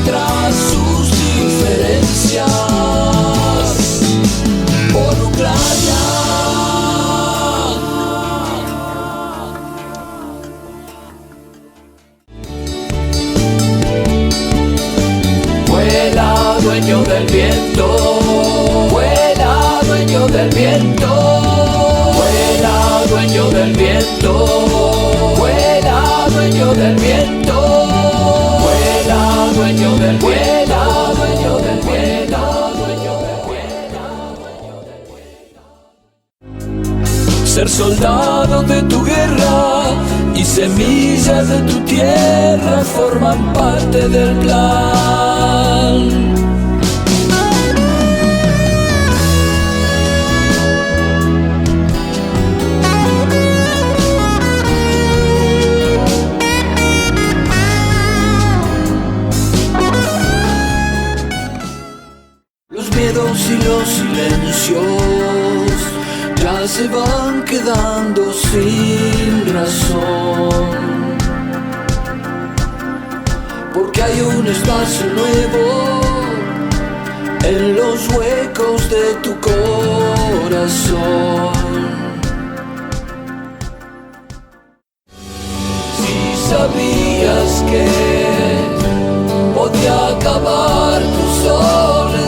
tras sus diferencias por Ucrania. Vuela, dueño del viento, vuela, dueño del viento, vuela, dueño del viento, vuela, dueño del viento, vuela, dueño del vuela, dueño del vuela, dueño del vuela, dueño del vuela. Ser soldado de tu guerra y semillas de tu tierra forman parte del plan. Los miedos y los silencios ya se van quedando sin razón, porque hay un espacio nuevo en los huecos de tu corazón. Si sabías que podía acabar tu soledad,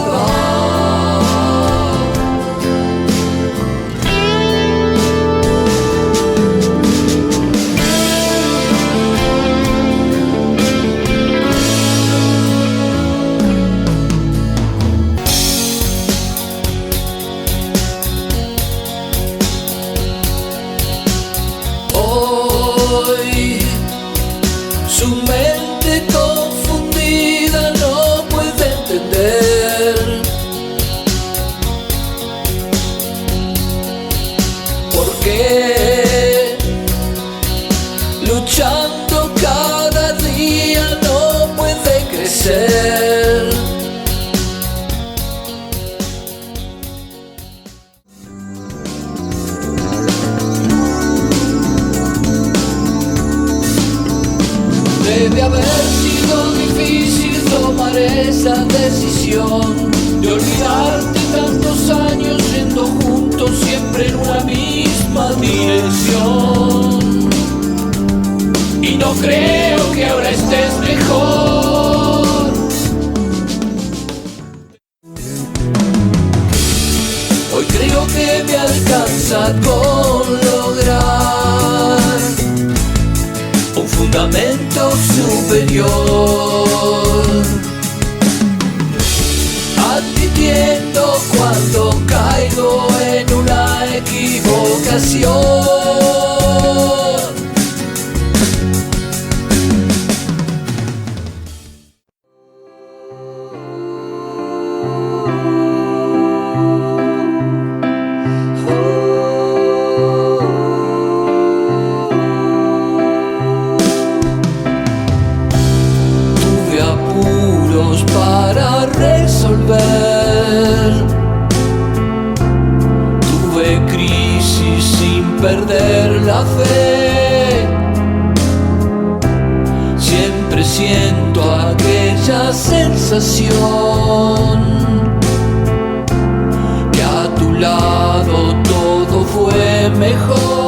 su mente confundida no puede entender por qué luchando cada día no puede crecer. Debe haber sido difícil tomar esa decisión de olvidarte tantos años yendo juntos siempre en una misma dirección. Y no creo que ahora estés mejor. Hoy creo que me alcanza con lograr un fundamento superior, admitiendo cuando caigo en una equivocación. Para resolver, tuve crisis sin perder la fe. Siempre siento aquella sensación que a tu lado todo fue mejor.